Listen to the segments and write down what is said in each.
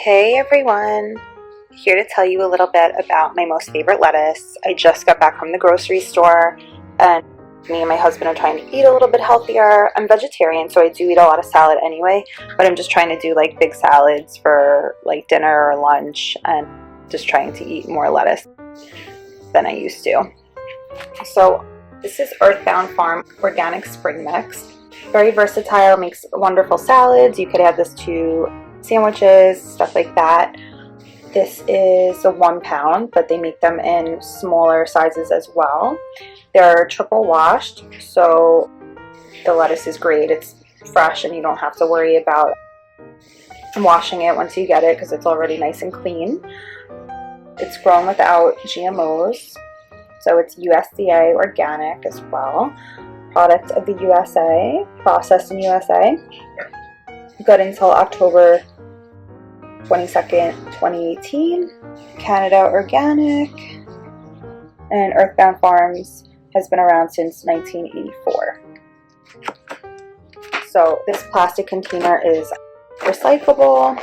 Hey everyone! Here to tell you a little bit about my most favorite lettuce. I just got back from the grocery store and me and my husband are trying to eat a little bit healthier. I'm vegetarian, so I do eat a lot of salad anyway, but I'm just trying to do like big salads for like dinner or lunch and just trying to eat more lettuce than I used to. So this is EarthBound Farm Organic Spring Mix. Very versatile, makes wonderful salads. You could add this to sandwiches, stuff like that. This is a 1 pound, but they make them in smaller sizes as well. They're triple washed, so the lettuce is great. It's fresh and you don't have to worry about washing it once you get it because it's already nice and clean. It's grown without GMOs, so it's USDA organic as well. Product of the USA, processed in USA. Good until October 22nd, 2018. Canada organic. And EarthBound Farms has been around since 1984. So this plastic container is recyclable.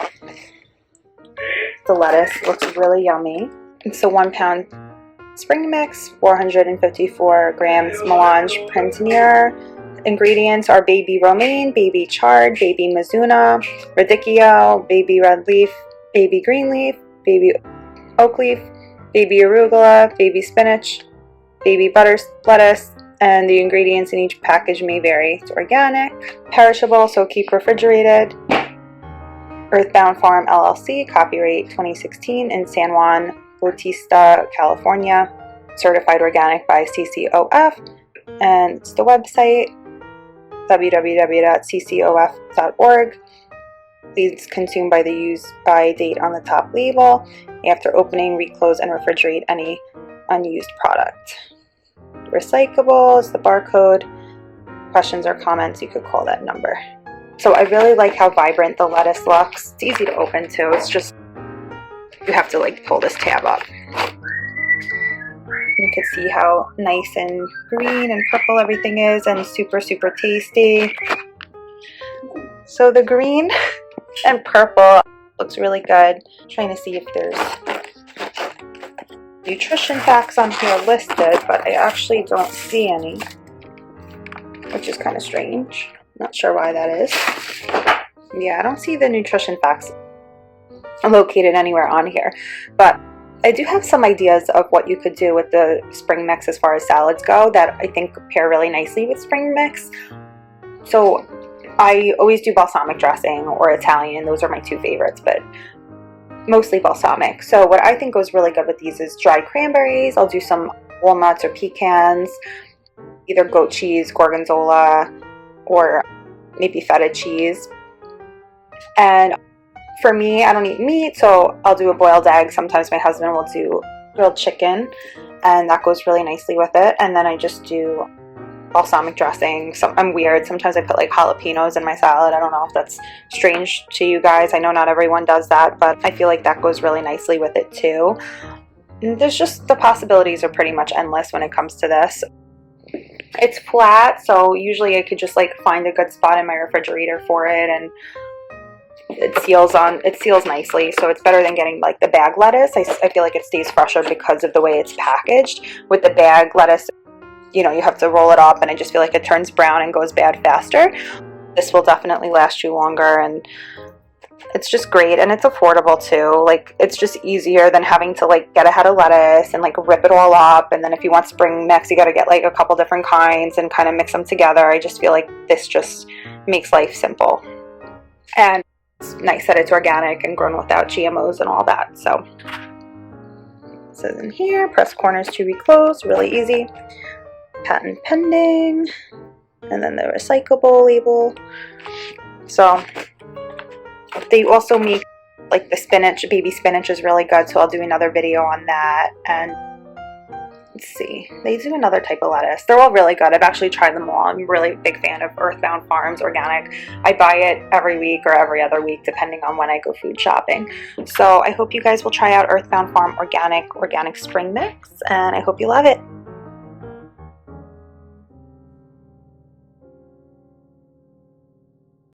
The lettuce looks really yummy. It's a 1 pound spring mix, 454 grams melange printanier. Ingredients are baby romaine, baby chard, baby mizuna, radicchio, baby red leaf, baby green leaf, baby oak leaf, baby arugula, baby spinach, baby butter lettuce, and the ingredients in each package may vary. It's organic, perishable, so keep refrigerated. EarthBound Farm LLC, copyright 2016 in San Juan Bautista, California, certified organic by CCOF, and it's the website www.ccof.org. Please consume by the use by date on the top label. After opening, reclose and refrigerate any unused product. Recyclable is the barcode. Questions or comments, you could call that number. So I really like how vibrant the lettuce looks. It's easy to open too. It's just you have to like pull this tab up. You can see how nice and green and purple everything is, and super tasty. So the green and purple looks really good. I'm trying to see if there's nutrition facts on here listed, but I actually don't see any, which is kind of strange. Not sure why that is. Yeah, I don't see the nutrition facts located anywhere on here, but I do have some ideas of what you could do with the spring mix as far as salads go that I think pair really nicely with spring mix. So I always do balsamic dressing or Italian. Those are my two favorites, but mostly balsamic. So what I think goes really good with these is dried cranberries. I'll do some walnuts or pecans, either goat cheese, gorgonzola, or maybe feta cheese. And for me, I don't eat meat, so I'll do a boiled egg. Sometimes my husband will do grilled chicken, and that goes really nicely with it. And then I just do balsamic dressing. I'm weird. Sometimes I put like jalapenos in my salad. I don't know if that's strange to you guys. I know not everyone does that, but I feel like that goes really nicely with it too. And there's just, the possibilities are pretty much endless when it comes to this. It's flat, so usually I could just like find a good spot in my refrigerator for it, and it seals nicely, so it's better than getting like the bag lettuce. I feel like it stays fresher because of the way it's packaged. With the bag lettuce, you know, you have to roll it up, and I just feel like it turns brown and goes bad faster. This will definitely last you longer, and it's just great, and it's affordable too. Like, it's just easier than having to like get a head of lettuce and like rip it all up, and then if you want spring mix, you got to get like a couple different kinds and kind of mix them together. I just feel like this just makes life simple, and it's nice that it's organic and grown without GMOs and all that. So it says in here, press corners to reclose, really easy. Patent pending. And then the recyclable label. So they also make like the spinach, baby spinach is really good, so I'll do another video on that. And let's see, they do another type of lettuce. They're all really good. I've actually tried them all. I'm a really big fan of EarthBound Farms Organic. I buy it every week or every other week depending on when I go food shopping. So I hope you guys will try out EarthBound Farm Organic Spring Mix, and I hope you love it.